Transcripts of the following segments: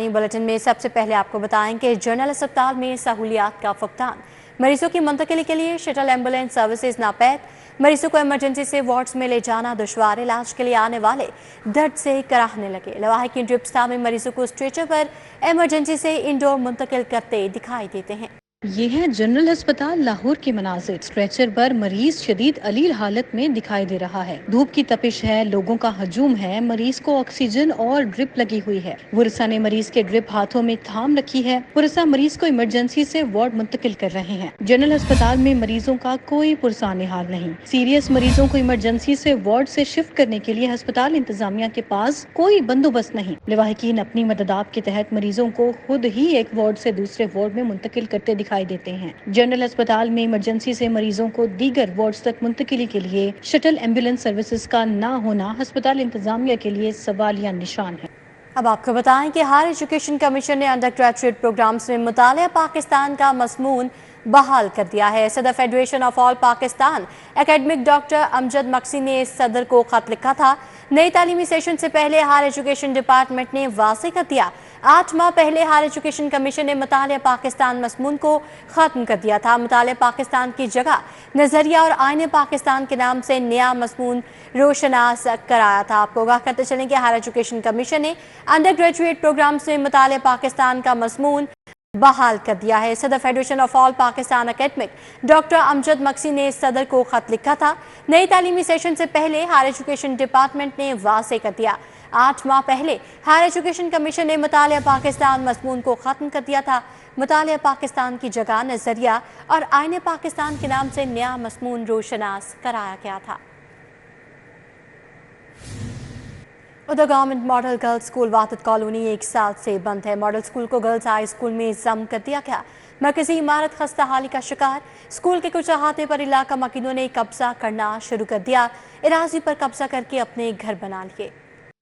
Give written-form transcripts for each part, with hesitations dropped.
Morning bulletin میں سب سے پہلے آپ کو بتائیں کہ جنرل اسپتال میں سہولیات کا فقدان، مریضوں کی منتقلی کے لیے شٹل ایمبولینس سروسز ناپید، مریضوں کو ایمرجنسی سے وارڈز میں لے جانا دشوار، علاج کے لیے آنے والے درد سے کراہنے لگے، لواحقین ڈرپس میں مریضوں کو اسٹریچر پر ایمرجنسی سے انڈور منتقل کرتے دکھائی دیتے ہیں۔ یہ ہے جنرل اسپتال لاہور کے مناظر۔ اسٹریچر پر مریض شدید علیل حالت میں دکھائی دے رہا ہے، دھوپ کی تپش ہے، لوگوں کا ہجوم ہے، مریض کو آکسیجن اور ڈرپ لگی ہوئی ہے۔ ورثہ نے مریض کے ڈرپ ہاتھوں میں تھام رکھی ہے، ورثہ مریض کو ایمرجنسی سے وارڈ منتقل کر رہے ہیں۔ جنرل اسپتال میں مریضوں کا کوئی پرسان حال نہیں، سیریس مریضوں کو ایمرجنسی سے وارڈ سے شفٹ کرنے کے لیے ہسپتال انتظامیہ کے پاس کوئی بندوبست نہیں۔ لواحقین اپنی مددات کے تحت مریضوں کو خود ہی ایک وارڈ سے دوسرے وارڈ میں منتقل کرتے دکھائی دیتے ہیں۔ جنرل اسپتال میں ایمرجنسی سے مریضوں کو دیگر وارڈز تک منتقلی کے لیے شٹل ایمبولینس سروسز کا نہ ہونا ہسپتال انتظامیہ کے لیے سوالیہ نشان ہے۔ اب آپ کو بتائیں کہ ہائر ایجوکیشن کمیشن نے انڈر گریجویٹ پروگرامز میں مطالعہ پاکستان کا مضمون بحال کر دیا ہے۔ صدر federation of all Pakistan academic doctor Amjad mixie نے صدر کو خط لکھا تھا۔ نئی تعلیمی سیشن سے پہلے ہائر ایجوکیشن ڈپارٹمنٹ نے واضح کر دیا، 8 ماہ پہلے ہائر ایجوکیشن کمیشن نے مطالعہ پاکستان مضمون کو ختم کر دیا تھا۔ مطالعہ پاکستان کی جگہ نظریہ اور آئین پاکستان کے نام سے نیا مضمون روشناس کرایا تھا۔ آپ کو آگاہ کرتے چلیں کہ ہائر ایجوکیشن کمیشن نے انڈر گریجویٹ پروگرامز میں مطالعہ پاکستان کا مضمون بحال کر دیا ہے۔ صدر federation of all Pakistan academic doctor Amjad mixie نے صدر کو خط لکھا تھا۔ نئی تعلیمی سیشن سے پہلے ہائر ایجوکیشن ڈپارٹمنٹ نے واضح کر دیا، 8 ماہ پہلے ہائر ایجوکیشن کمیشن نے مطالعہ پاکستان مضمون کو ختم کر دیا تھا۔ مطالعہ پاکستان کی جگہ نظریہ اور آئین پاکستان کے نام سے نیا مضمون روشناس کرایا گیا تھا۔ ادھر گورنمنٹ ماڈل گرلز اسکول وحدت کالونی 1 سال سے بند ہے۔ ماڈل اسکول کو گرلز ہائی اسکول میں ضم کر دیا گیا۔ مرکزی عمارت خستہ حالی کا شکار، اسکول کے کچھ احاطے پر علاقہ مکینوں نے قبضہ کرنا شروع کر دیا، اراضی پر قبضہ کر کے اپنے گھر بنا لیے۔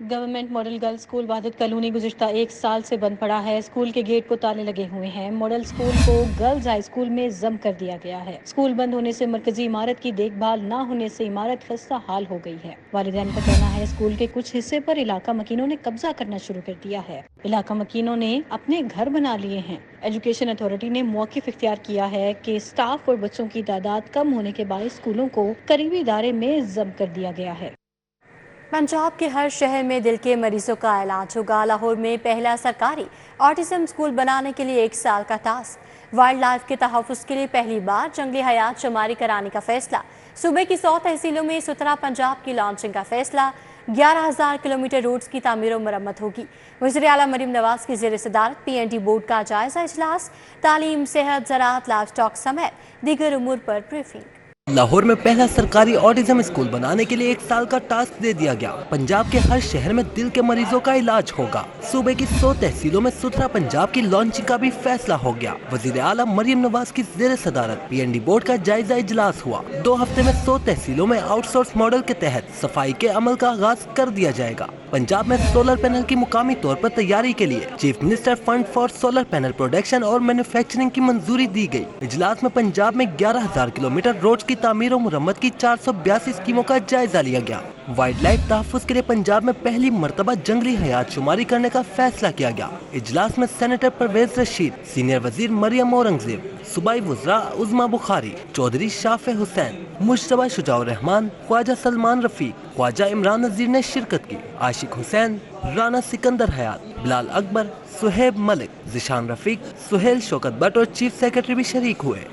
گورنمنٹ ماڈل گرلز اسکول وحدت کالونی گزشتہ 1 سال سے بند پڑا ہے۔ اسکول کے گیٹ کو تالے لگے ہوئے ہیں۔ ماڈل اسکول کو گرلز ہائی اسکول میں ضم کر دیا گیا ہے۔ اسکول بند ہونے سے مرکزی عمارت کی دیکھ بھال نہ ہونے سے عمارت خستہ حال ہو گئی ہے۔ والدین کا کہنا ہے اسکول کے کچھ حصے پر علاقہ مکینوں نے قبضہ کرنا شروع کر دیا ہے۔ علاقہ مکینوں نے اپنے گھر بنا لیے ہیں۔ ایجوکیشن اتھارٹی نے موقف اختیار کیا ہے کہ اسٹاف اور بچوں کی تعداد کم ہونے کے باعث اسکولوں کو قریبی ادارے میں ضم کر دیا گیا ہے۔ پنجاب کے ہر شہر میں دل کے مریضوں کا علاج ہوگا۔ لاہور میں پہلا سرکاری آٹزم اسکول بنانے کے لیے 1 سال کا ٹاسک۔ وائلڈ لائف کے تحفظ کے لیے پہلی بار جنگلی حیات شماری کرانے کا فیصلہ۔ صوبے کی 100 تحصیلوں میں سترہ پنجاب کی لانچنگ کا فیصلہ۔ 11,000 کلومیٹر روڈز کی تعمیر و مرمت ہوگی۔ وزیر اعلیٰ مریم نواز کی زیر صدارت PND بورڈ کا جائزہ اجلاس، تعلیم، صحت، زراعت، لائف اسٹاک سمیت دیگر امور پر بریفنگ۔ لاہور میں پہلا سرکاری آٹزم اسکول بنانے کے لیے 1 سال کا ٹاسک دے دیا گیا۔ پنجاب کے ہر شہر میں دل کے مریضوں کا علاج ہوگا۔ صوبے کی 100 تحصیلوں میں سترہ پنجاب کی لانچنگ کا بھی فیصلہ ہو گیا۔ وزیر اعلیٰ مریم نواز کی زیر صدارت PND بورڈ کا جائزہ اجلاس ہوا۔ 2 ہفتے میں 100 تحصیلوں میں آؤٹ سورس ماڈل کے تحت صفائی کے عمل کا آغاز کر دیا جائے گا۔ پنجاب میں سولر پینل کی مقامی طور پر تیاری کے لیے chief minister fund for solar panel production اور مینوفیکچرنگ کی منظوری دی گئی۔ اجلاس میں پنجاب میں 11,000 کلومیٹر روڈز کی تعمیر و مرمت کی 482 اسکیموں کا جائزہ لیا گیا۔ وائلڈ لائف تحفظ کے لیے پنجاب میں پہلی مرتبہ جنگلی حیات شماری کرنے کا فیصلہ کیا گیا۔ اجلاس میں سینیٹر پرویز رشید، سینئر وزیر مریم اورنگزیب، صوبائی وزراء عظما بخاری، چودھری شافع حسین، مجتبیٰ شجاع الرحمان، خواجہ سلمان رفیق، خواجہ عمران نذیر نے شرکت کی۔ عاشق حسین، رانا سکندر حیات، بلال اکبر، سہیب ملک، ذیشان رفیق، سہیل شوکت بٹ اور چیف سیکرٹری بھی شریک ہوئے۔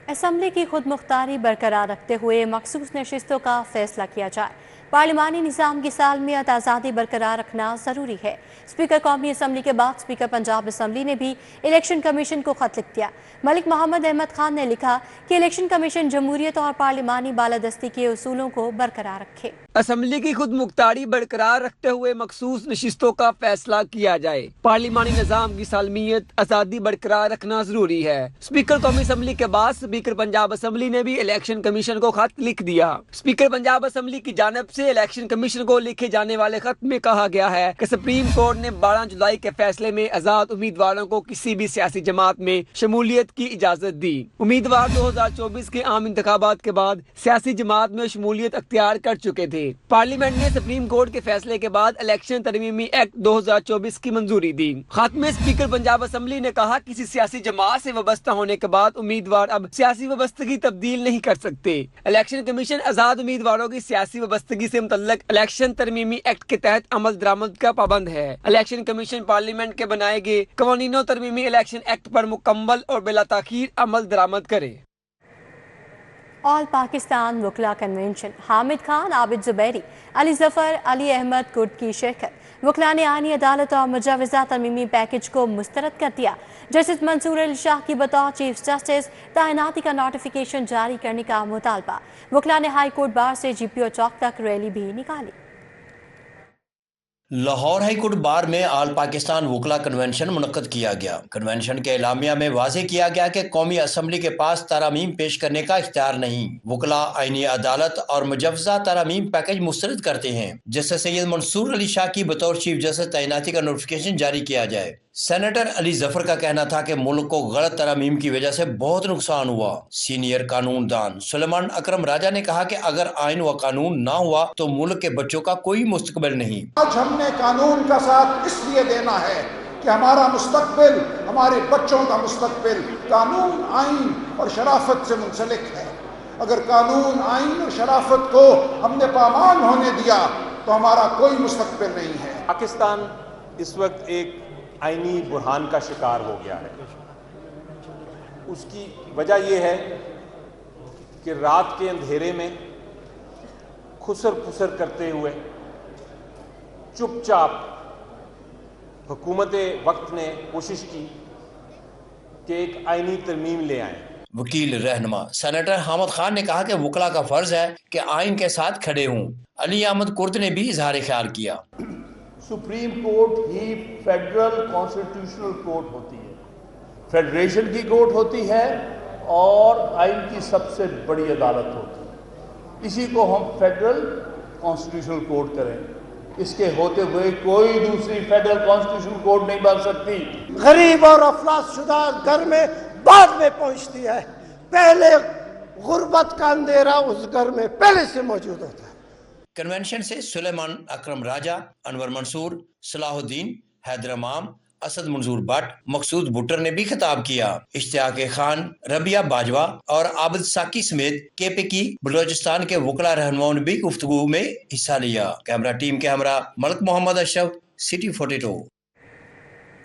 اسمبلی کی خود مختاری برقرار رکھتے ہوئے مخصوص نشستوں کا فیصلہ کیا جائے۔ پارلیمانی نظام کی سالمیت آزادی برقرار رکھنا ضروری ہے۔ اسپیکر قومی اسمبلی کے بعد اسپیکر پنجاب اسمبلی نے بھی الیکشن کمیشن کو خط لکھ دیا۔ ملک محمد احمد خان نے لکھا کہ الیکشن کمیشن جمہوریت اور پارلیمانی بالادستی کے اصولوں کو برقرار رکھے۔ اسمبلی کی خود مختاری برقرار رکھتے ہوئے مخصوص نشستوں کا فیصلہ کیا جائے۔ پارلیمانی نظام کی سالمیت آزادی برقرار رکھنا ضروری ہے۔ اسپیکر قومی اسمبلی کے بعد اسپیکر پنجاب اسمبلی نے بھی الیکشن کمیشن کو خط لکھ دیا۔ اسپیکر پنجاب اسمبلی کی جانب سے الیکشن کمیشن کو لکھے جانے والے خط میں کہا گیا ہے کہ سپریم کورٹ نے 12 جولائی کے فیصلے میں آزاد امیدواروں کو کسی بھی سیاسی جماعت میں شمولیت کی اجازت دی۔ امیدوار 2024 کے عام انتخابات کے بعد سیاسی جماعت میں شمولیت اختیار کر چکے تھے۔ پارلیمنٹ نے سپریم کورٹ کے فیصلے کے بعد الیکشن ترمیمی ایکٹ 2024 کی منظوری دی۔ خاتمے اسپیکر پنجاب اسمبلی نے کہا کسی سیاسی جماعت سے وابستہ ہونے کے بعد امیدوار اب سیاسی وابستگی تبدیل نہیں کر سکتے۔ الیکشن کمیشن آزاد امیدواروں کی سیاسی وابستگی سے متعلق الیکشن ترمیمی ایکٹ کے تحت عمل درآمد کا پابند ہے۔ الیکشن کمیشن پارلیمنٹ کے بنائے گئے قوانینوں ترمیمی الیکشن ایکٹ پر مکمل اور بلا تاخیر عمل درآمد کرے۔ آل پاکستان وکلا کنونشن، حامد خان، عابد زبیری، علی ظفر، علی احمد کرد کی شرکت۔ وکلا نے آئینی عدالت اور مجوزہ ترمیمی پیکج کو مسترد کر دیا۔ جسٹس منصور علی شاہ کی بطور چیف جسٹس تعیناتی کا نوٹیفیکیشن جاری کرنے کا مطالبہ۔ وکلا نے ہائی کورٹ بار سے جی پی او چوک تک ریلی بھی نکالی۔ لاہور ہائی کورٹ بار میں آل پاکستان وکلا کنونشن منعقد کیا گیا۔ کنونشن کے اعلامیہ میں واضح کیا گیا کہ قومی اسمبلی کے پاس ترامیم پیش کرنے کا اختیار نہیں۔ وکلا آئینی عدالت اور مجوزہ ترامیم پیکج مسترد کرتے ہیں جس سے سید منصور علی شاہ کی بطور چیف جسٹس تعیناتی کا نوٹیفیکیشن جاری کیا جائے۔ سینیٹر علی ظفر کا کہنا تھا کہ ملک کو غلط ترامیم کی وجہ سے بہت نقصان ہوا۔ سینئر قانون دان سلیمان اکرم راجہ نے کہا کہ اگر آئین و قانون نہ ہوا تو ملک کے بچوں کا کوئی مستقبل نہیں۔ آج ہم نے قانون کا ساتھ اس لیے دینا ہے کہ ہمارا مستقبل، ہمارے بچوں کا مستقبل قانون، آئین اور شرافت سے منسلک ہے۔ اگر قانون، آئین اور شرافت کو ہم نے پامال ہونے دیا تو ہمارا کوئی مستقبل نہیں ہے۔ پاکستان اس وقت ایک آئینی بحران کا شکار ہو گیا ہے۔ اس کی وجہ یہ ہے کہ رات کے اندھیرے میں خسر پھسر کرتے ہوئے چپ چاپ حکومت وقت نے کوشش کی کہ ایک آئینی ترمیم لے آئیں۔ وکیل رہنما سینیٹر حامد خان نے کہا کہ وکلا کا فرض ہے کہ آئین کے ساتھ کھڑے ہوں۔ علی احمد کرد نے بھی اظہار خیال کیا۔ سپریم کورٹ ہی فیڈرل کانسٹیٹیوشنل کورٹ ہوتی ہے، فیڈریشن کی کورٹ ہوتی ہے اور آئین کی سب سے بڑی عدالت ہوتی ہے۔ اسی کو ہم فیڈرل کانسٹیٹیوشنل کورٹ کریں، اس کے ہوتے ہوئے کوئی دوسری فیڈرل کانسٹیٹیوشنل کورٹ نہیں بن سکتی۔ غریب اور افلاس شدہ گھر میں بعد میں پہنچتی ہے، پہلے غربت کا اندھیرا اس گھر میں پہلے سے موجود ہوتا ہے۔ کنونشن سے سلیمان اکرم راجہ، انور منصور، صلاح الدین، حیدر امام، اسد منظور بٹ، مقصود بٹر نے بھی خطاب کیا۔ اشتیاق خان، ربیہ باجوہ اور عابد ساکی سمیت کے پی کی بلوچستان کے وکلا رہنماؤں نے بھی گفتگو میں حصہ لیا۔ کیمرہ ٹیم کے ہمراہ Malik Muhammad Ashraf, city 42۔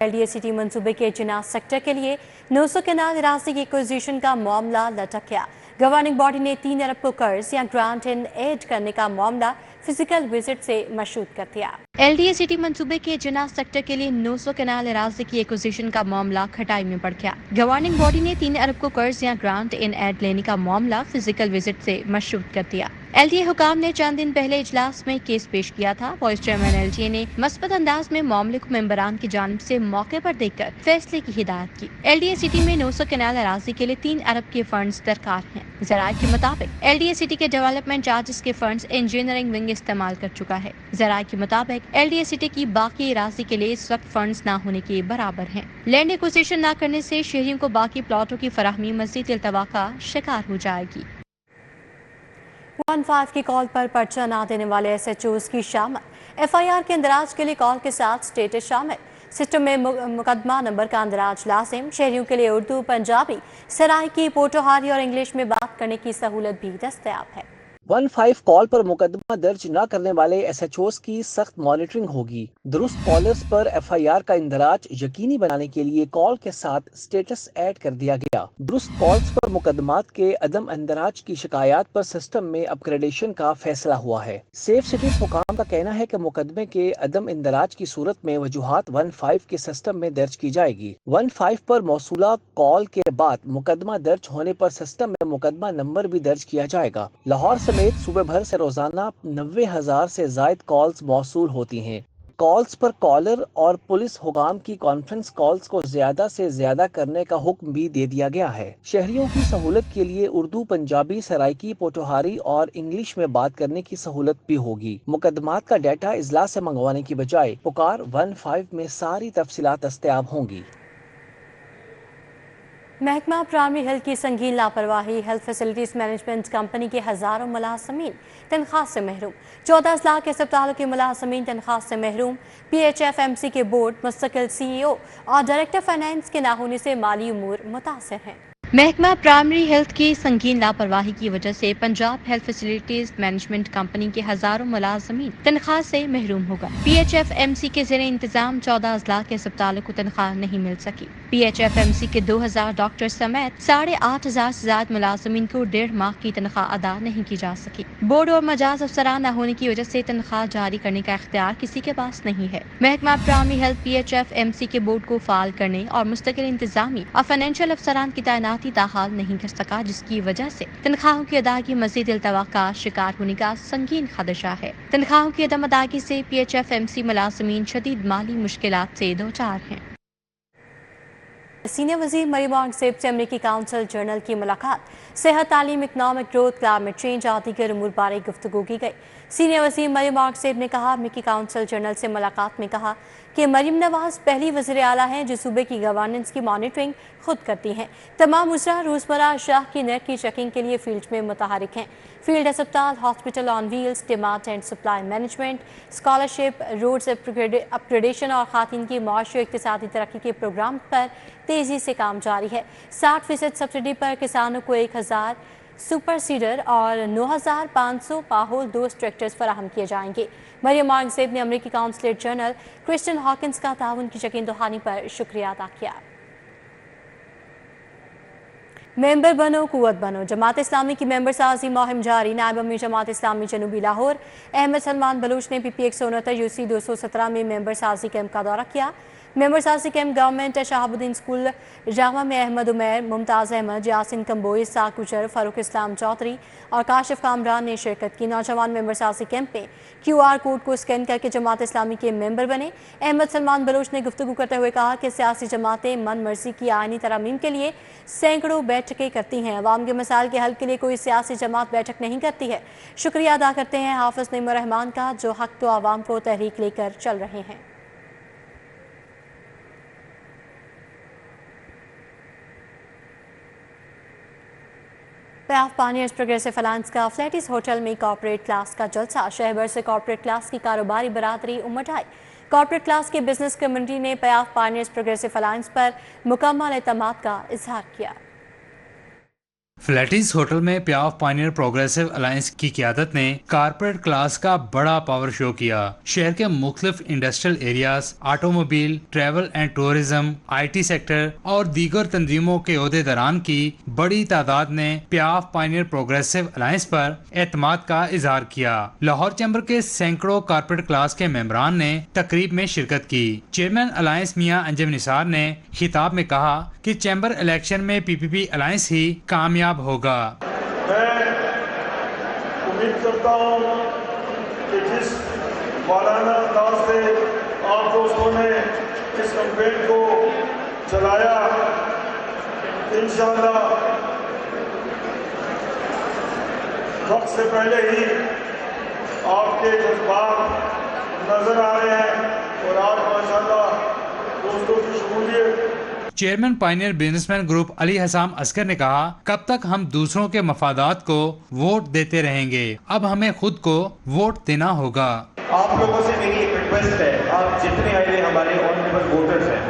L D A city منصوبے کے جناح سیکٹر کے لیے 900 کنال اراضی کی ایکوزیشن کا معاملہ لٹک گیا۔ گورننگ باڈی نے 3 ارب کو قرض یا گرانٹ ان ایڈ کرنے کا معاملہ فزیکل وزٹ سے مشروط کر دیا۔ ایل ڈی اے سٹی منصوبے کے جناح سیکٹر کے لیے 900 کنال اراضی کی ایکوزیشن کا معاملہ کھٹائی میں پڑ گیا۔ گورننگ باڈی نے 3 ارب کو قرض یا گرانٹ ان ایڈ لینے کا معاملہ فزیکل وزٹ سے مشروط کر دیا۔ ایل ڈی اے حکام نے چند دن پہلے اجلاس میں کیس پیش کیا تھا۔ وائس چیئرمین ایل ڈی اے نے مثبت انداز میں معاملے کو ممبران کی جانب سے موقع پر دیکھ کر فیصلے کی ہدایت کی۔ ایل ڈی اے سٹی میں 900 کنال اراضی کے لیے 3 ارب کے فنڈز درکار ہیں۔ ذرائع کے مطابق ایل ڈی اے سٹی کے ڈیولپمنٹ چارجز کے فنڈز انجینئرنگ ونگ استعمال کر چکا ہے۔ ذرائع کے مطابق ایل ڈی اے سٹی کی باقی اراضی کے لیے اس وقت فنڈز نہ ہونے کے برابر ہیں۔ لینڈ ایکوزیشن نہ کرنے سے شہریوں کو باقی پلاٹوں کی فراہمی مزید التوا کا شکار ہو جائے گی۔ 15 کی کال پر پرچہ نہ دینے والے ایس ایچ اوز کی شامل۔ ایف آئی آر کے اندراج کے لیے کال کے ساتھ اسٹیٹس شامل۔ سسٹم میں مقدمہ نمبر کا اندراج لازم۔ شہریوں کے لیے اردو، پنجابی، سرائکی، پوٹوہاری اور انگلش میں بات کرنے کی سہولت بھی دستیاب ہے۔ 15 کال پر مقدمہ درج نہ کرنے والے ایس ایچ اوز کی سخت مانیٹرنگ ہوگی۔ درست کالرز پر ایف آئی آر کا اندراج یقینی بنانے کے لیے کال کے ساتھ اسٹیٹس ایڈ کر دیا گیا۔ درست کالز پر مقدمات کے عدم اندراج کی شکایات پر سسٹم میں اپ گریڈیشن کا فیصلہ ہوا ہے۔ سیف سٹیز حکام کا کہنا ہے کہ مقدمے کے عدم اندراج کی صورت میں وجوہات 15 کے سسٹم میں درج کی جائے گی۔ 15 پر موصولہ کال کے بعد مقدمہ درج ہونے پر سسٹم میں مقدمہ نمبر بھی درج کیا جائے گا۔ لاہور سمیت صوبے بھر سے روزانہ 90,000 سے زائد کالز موصول ہوتی ہیں۔ کالز پر کالر اور پولیس حکام کی کانفرنس کالز کو زیادہ سے زیادہ کرنے کا حکم بھی دے دیا گیا ہے۔ شہریوں کی سہولت کے لیے اردو، پنجابی، سرائکی، پوٹوہاری اور انگلش میں بات کرنے کی سہولت بھی ہوگی۔ مقدمات کا ڈیٹا اضلاع سے منگوانے کی بجائے پکار 15 میں ساری تفصیلات دستیاب ہوں گی۔ محکمہ پرائمری ہیلتھ کی سنگین لاپرواہی، ہیلتھ فیسلٹیز مینجمنٹ کمپنی کے ہزاروں ملازمین تنخواہ سے محروم، 14 اضلاع کے اسپتالوں کے ملازمین تنخواہ سے محروم، PHFMC کے بورڈ، مستقل CEO اور ڈائریکٹر فائنانس کے نہ ہونے سے مالی امور متاثر ہیں۔ محکمہ پرائمری ہیلتھ کی سنگین لاپرواہی کی وجہ سے Punjab health facilities management company کے ہزاروں ملازمین تنخواہ سے محروم ہوگا۔ PHFMC کے زیر انتظام 14 اضلاع کے اسپتالوں کو تنخواہ نہیں مل سکی۔ PHFMC کے 2000 ڈاکٹر سمیت 8500 سے زائد ملازمین کو 1.5 ماہ کی تنخواہ ادا نہیں کی جا سکی۔ بورڈ اور مجاز افسران نہ ہونے کی وجہ سے تنخواہ جاری کرنے کا اختیار کسی کے پاس نہیں ہے۔ محکمہ پرائمری ہیلتھ PHFMC کے بورڈ کو فعال کرنے اور مستقل انتظامی اور فائنینشیل افسران کی تعیناتی تاحال نہیں کر سکا، جس کی وجہ سے تنخواہوں کی ادائیگی مزید التوا کا شکار ہونے کا سنگین خدشہ ہے۔ تنخواہوں کی عدم ادائیگی سے PHFMC ملازمین شدید مالی مشکلات سے دوچار ہیں۔ سینئر وزیر مریم اورنگزیب سے امریکی کونسل جنرل کی ملاقات، صحت، تعلیم، اکنامک گروتھ، کلائمیٹ چینج اور دیگر امور بارے گفتگو کی گئی۔ سینئر وزیر مریم اورنگزیب نے کہا، امریکی کونسل جنرل سے ملاقات میں کہا کہ مریم نواز پہلی وزیر اعلیٰ ہیں جو صوبے کی گورننس کی مانیٹرنگ خود کرتی ہیں۔ تمام وزراء روزمرہ اشیاء کی نیٹ کی چیکنگ کے لیے فیلڈ میں متحرک ہیں۔ فیلڈ ہسپتال، hospital on wheels, demand and supply management, scholarship, roads upgradation اور خواتین کی معاشی و اقتصادی ترقی کے پروگرام پر تیزی سے کام جاری ہے۔ 60% سبسڈی پر کسانوں کو 1000 سپر سیڈر اور 9500 پاہول دوست ٹریکٹرز فراہم کیے جائیں گے۔ مریم اورنگزیب نے امریکی کونسلیٹ جنرل کرسٹن ہاکنز کا تعاون کی یقین دہانی پر شکریہ ادا کیا۔ ممبر بنو قوت بنو، جماعت اسلامی کی ممبر سازی مہم جاری۔ نائب امیر جماعت اسلامی جنوبی لاہور احمد سلمان بلوچ نے PP 169 UC 217 میں ممبر سازی کیمپ کا دورہ کیا۔ ممبر سازی کیمپ گورنمنٹ شہاب الدین اسکول جامع میں احمد عمیر، ممتاز احمد، یاسین کمبوئی، ساق گجر، فاروق اسلام چودھری اور کاشف کامران نے شرکت کی۔ نوجوان ممبر سازی کیمپ میں QR کوڈ کو اسکین کر کے جماعت اسلامی کے ممبر بنے۔ احمد سلمان بلوچ نے گفتگو کرتے ہوئے کہا کہ سیاسی جماعتیں من مرضی کی آئینی ترامیم کے لیے سینکڑوں بیٹھکیں کرتی ہیں، عوام کے مسائل کے حل کے لیے کوئی سیاسی جماعت بیٹھک نہیں کرتی ہے۔ شکریہ ادا کرتے ہیں حافظ نعیم الرحمان کا، جو حق تو عوام کو تحریک لے کر چل رہے ہیں۔ پیاف پانیئرز پروگریسو الائنس کا فلیٹس ہوٹل میں کارپوریٹ کلاس کا جلسہ، شہر بھر سے کارپوریٹ کلاس کی کاروباری برادری امٹ آئی۔ کارپوریٹ کلاس کے بزنس کمیونٹی نے پیاف پانیئرز پروگریسو الائنس پر مکمل اعتماد کا اظہار کیا۔ فلیٹس ہوٹل میں پیاف پائنیئر پروگریسو الائنس کی قیادت نے کارپوریٹ کلاس کا بڑا پاور شو کیا۔ شہر کے مختلف industrial areas, auto mobile, travel and tourism, IT sector اور دیگر تنظیموں کے عہدیداران کی بڑی تعداد نے پیاف پائنیئر پروگریسو الائنس پر اعتماد کا اظہار کیا۔ لاہور چیمبر کے سینکڑوں کارپوریٹ کلاس کے ممبران نے تقریب میں شرکت کی۔ چیئرمین الائنس میاں انجم نثار نے خطاب میں کہا کہ چیمبر الیکشن میں PPP الائنس ہی کامیاب ہوگا۔ میں امید کرتا ہوں کہ جس والانہ انداز سے آپ دوستوں نے اس کمپین کو چلایا، انشاءاللہ وقت سے پہلے ہی آپ کے جذبات نظر آ رہے ہیں اور آج ماشاءاللہ دوستوں کی شمولیت۔ Chairman pioneer businessman group Ali Hussam Askar نے کہا، کب تک ہم دوسروں کے مفادات کو ووٹ دیتے رہیں گے، اب ہمیں خود کو ووٹ دینا ہوگا۔ آپ لوگوں سے میری ایک ریکویسٹ ہے، آپ جتنے آئے ہمارے آنریبل ووٹرز ہیں،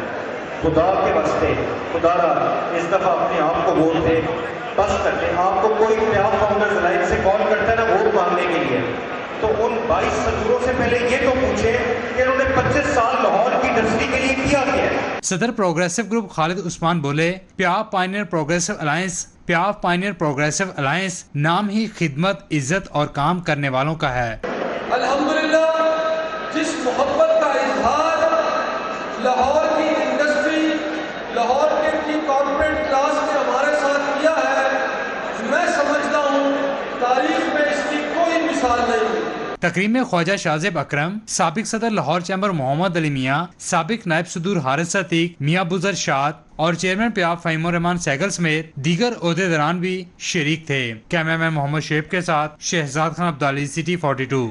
خدا کے واسطے خدا را اس دفعہ اپنے آپ کو ووٹ دیں، بس کر دیں۔ آپ کو کوئی پیاف فاؤنڈرز الائنس سے کال کرتا ہے نا ووٹ مانگنے کے لیے، تو ان 22 صدوروں سے پہلے یہ تو پوچھیں کہ انہوں نے 25 سال لاہور کی انڈسٹری کے لیے کیا ہے۔ صدر پروگریسو گروپ خالد عثمان بولے، پیاف پائنیئر پروگریسو الائنس نام ہی خدمت، عزت اور کام کرنے والوں کا ہے۔ الحمدللہ جس محبت کا اظہار لاہور کی انڈسٹری، لاہور کی کارپوریٹ کلاس نے ہمارے ساتھ کیا ہے، میں سمجھتا ہوں تاریخ میں اس کی کوئی مثال نہیں۔ تقریب میں خواجہ شاذب اکرم، سابق صدر لاہور چیمبر محمد علی میاں، سابق نائب صدور حارث عتیق، میاں بزر شاد اور چیئرمین پیاف فہیم الرحمان سیگل سمیت دیگر عہدیداران بھی شریک تھے۔ کیمرہ مین محمد شعیب کے ساتھ شہزاد خان عبدالی، CT 42۔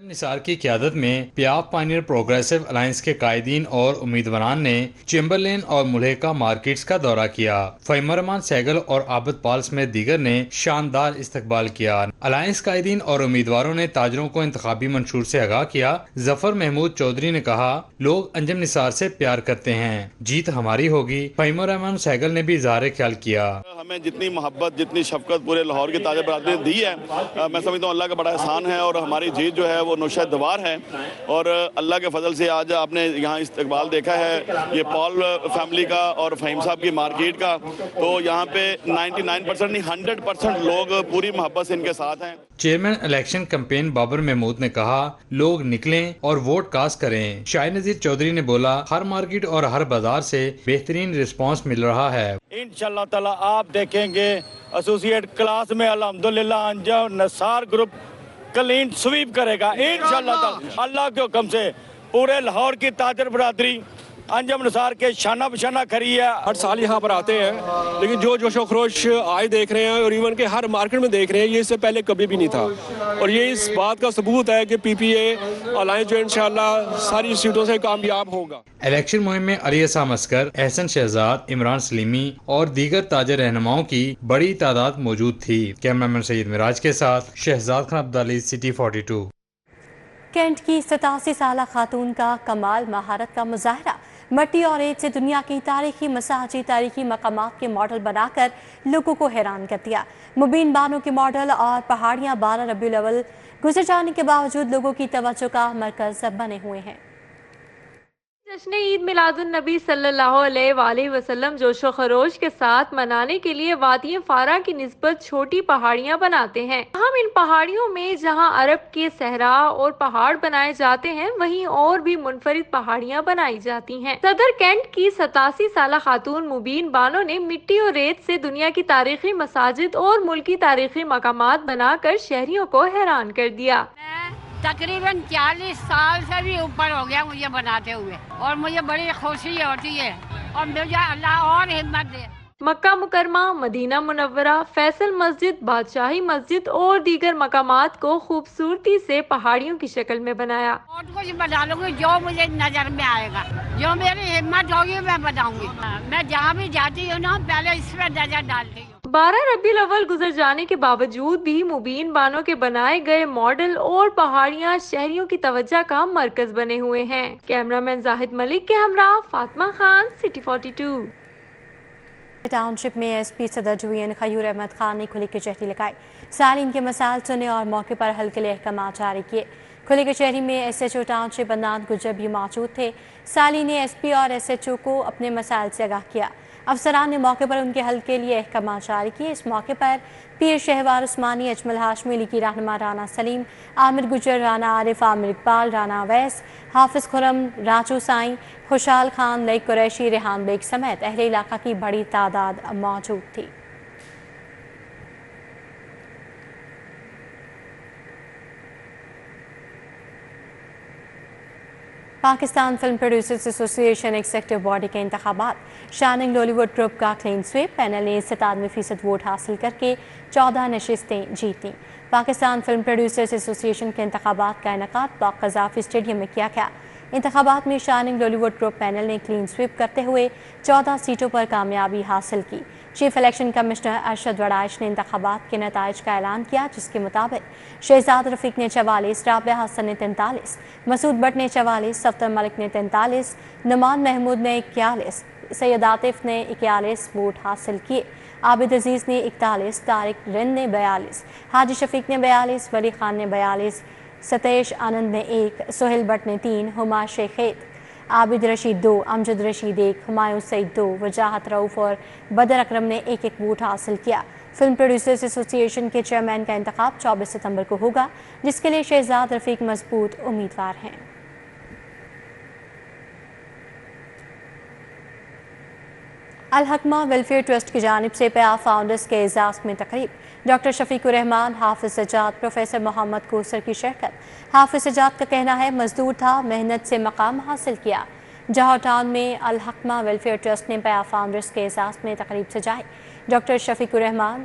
نثار کی قیادت میں پیاف پائنیئر پروگریسو الائنس کے قائدین اور امیدواران نے چیمبرلین اور ملحقہ مارکیٹس کا دورہ کیا۔ فہیم الرحمان سہگل اور عابد پال سمیت دیگر نے شاندار استقبال کیا۔ الائنس قائدین اور امیدواروں نے تاجروں کو انتخابی منشور سے آگاہ کیا۔ ظفر محمود چودھری نے کہا، لوگ انجم نثار سے پیار کرتے ہیں، جیت ہماری ہوگی۔ فہیم الرحمان سہگل نے بھی اظہار خیال کیا۔ ہمیں جتنی محبت جتنی شفقت پورے لاہور کی تاجر برادری نے دی ہے، میں سمجھتا ہوں اللہ کا بڑا احسان ہے اور ہماری جیت جو ہے وہ نوشہ دوار ہے، اور اللہ کے فضل سے آج آپ نے یہاں استقبال دیکھا ہے یہ پال فیملی کا اور فہیم صاحب کی مارکیٹ کا، تو یہاں پہ 99% نہیں 100% لوگ پوری محبت سے ان کے ساتھ ہیں۔ Chairman election campaign Babar Mahmood نے کہا، لوگ نکلیں اور ووٹ کاسٹ کریں۔ شاہد نذیر چودھری نے بولا، ہر مارکیٹ اور ہر بازار سے بہترین رسپانس مل رہا ہے۔ انشاءاللہ تعالی آپ دیکھیں گے ایسوسیٹ کلاس میں الحمدللہ انجم نثار گروپ کلین سویپ کرے گا انشاءاللہ تعالی۔ اللہ کے حکم سے پورے لاہور کی تاجر برادری انجم نثار کے شانہ بشانہ کھڑی ہے۔ ہر سال یہاں پر آتے ہیں، لیکن جو جوش و خروش آج دیکھ رہے ہیں اور ایون کہ ہر مارکیٹ میں دیکھ رہے ہیں، یہ اس سے پہلے کبھی بھی نہیں تھا، اور یہ اس بات کا ثبوت ہے کہ پی پی اے الائنس جو انشاءاللہ ساری سیٹوں سے کامیاب ہوگا۔ الیکشن مہم میں علی اسام عسکر، احسن شہزاد، عمران سلیمی اور دیگر تاجر رہنماؤں کی بڑی تعداد موجود تھی۔ کیمرامین سید مراج کے ساتھ شہزاد خان عبدالعزیز، سٹی 42۔ کینٹ کی 87 سالہ خاتون کا کمال مہارت کا مظاہرہ، مٹی اور ریت سے دنیا کی تاریخی مساجد، تاریخی مقامات کے ماڈل بنا کر لوگوں کو حیران کر دیا۔ مبین بانوں کے ماڈل اور پہاڑیاں 12 ربیع الاول گزر جانے کے باوجود لوگوں کی توجہ کا مرکز بنے ہوئے ہیں۔ جشن عید میلاد النبی صلی اللہ علیہ وآلہ وسلم جوش و خروش کے ساتھ منانے کے لیے وادی فارا کی نسبت چھوٹی پہاڑیاں بناتے ہیں۔ ہم ان پہاڑیوں میں جہاں عرب کے صحرا اور پہاڑ بنائے جاتے ہیں، وہیں اور بھی منفرد پہاڑیاں بنائی جاتی ہیں۔ صدر کینٹ کی 87 سالہ خاتون مبین بانو نے مٹی اور ریت سے دنیا کی تاریخی مساجد اور ملکی تاریخی مقامات بنا کر شہریوں کو حیران کر دیا۔ تقریباً 40 سال سے بھی اوپر ہو گیا مجھے بناتے ہوئے، اور مجھے بڑی خوشی ہوتی ہے، اور مجھے اللہ اور ہمت دے۔ مکہ مکرمہ، مدینہ منورہ، فیصل مسجد، بادشاہی مسجد اور دیگر مقامات کو خوبصورتی سے پہاڑیوں کی شکل میں بنایا۔ اور کچھ بنا لوں گی جو مجھے نظر میں آئے گا، جو میری ہمت ہوگی میں بناؤں گی۔ میں جہاں بھی جاتی ہوں نا پہلے اس پہ نظر ڈالتی ہوں۔ 12 ربیع الاول گزر جانے کے باوجود بھی مبین بانوں کے بنائے گئے ماڈل اور پہاڑیاں شہریوں کی توجہ کا مرکز بنے ہوئے ہیں۔ کیمرامین زاہد ملک کے ہمراہ فاطمہ خان، سٹی 42۔ ٹاؤن شپ میں ایس پی صدر ڈویژن خیور احمد خان نے کھلی کچہری لگائی، سالین کے مسائل سنے اور موقع پر حل کے لیے احکامات جاری کیے۔ کھلی کچہری میں ایس ایچ او ٹاؤن شپ عدنان گجر بھی موجود تھے۔ سالین نے ایس پی اور ایس ایچ او کو اپنے مسائل سے آگاہ کیا۔ افسران نے موقع پر ان کے حل کے لیے احکامات جاری کیے۔ اس موقع پر پیر شہوار عثمانی، اجمل ہاشمی، لیگی رہنما رانا سلیم، عامر گجر، رانا عارف، عامر اقبال، رانا اویس، حافظ خرم، راجو سائیں، خوشحال خان، لیک قریشی، ریحان بیگ سمیت اہل علاقہ کی بڑی تعداد موجود تھی۔ پاکستان فلم پروڈیوسرز ایسوسی ایشن ایگزیکٹو باڈی کے انتخابات، شائننگ لالی ووڈ گروپ کا کلین سویپ، پینل نے 97% ووٹ حاصل کر کے 14 نشستیں جیتیں۔ پاکستان فلم پروڈیوسرز ایسوسی ایشن کے انتخابات کا انعقاد پاک قذافی اسٹیڈیم میں کیا گیا۔ انتخابات میں shining lolly would group panel نے کلین سویپ کرتے ہوئے 14 سیٹوں پر کامیابی حاصل کی۔ چیف الیکشن کمشنر ارشد وڑائش نے انتخابات کے نتائج کا اعلان کیا، جس کے مطابق شہزاد رفیق نے 44، رابعہ حسن نے 43، مسعود بٹ نے 44، صفدر ملک نے 43، نعمان محمود نے 41، سید عاطف نے 41 ووٹ حاصل کیے، عابد عزیز نے 41، طارق رند نے 42، حاجی شفیق نے 42، ولی خان نے 42، ستیش آنند نے 1، سہیل بٹ نے 3، ہما شیخ 1، عابد رشید 2، امجد رشید 1، ہمایوں سعید 2، وجاہت رؤف اور بدر اکرم نے 1 ووٹ حاصل کیا۔ فلم پروڈیوسرز ایسوسی ایشن کے چیئرمین کا انتخاب 24 ستمبر کو ہوگا، جس کے لیے شہزاد رفیق مضبوط امیدوار ہیں۔ الحکمہ ویلفیئر ٹرسٹ کی جانب سے پیاف فاؤنڈرز کے اعزاز میں تقریب، ڈاکٹر شفیق الرحمان، حافظ سجاد، پروفیسر محمد کوثر کی شرکت۔ حافظ سجاد کا کہنا ہے مزدور تھا، محنت سے مقام حاصل کیا۔ جوہر ٹاؤن میں الحکمہ ویلفیئر ٹرسٹ نے پیاف فاؤنڈرز کے اعزاز میں تقریب سجائی۔ ڈاکٹر شفیق الرحمان،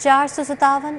457,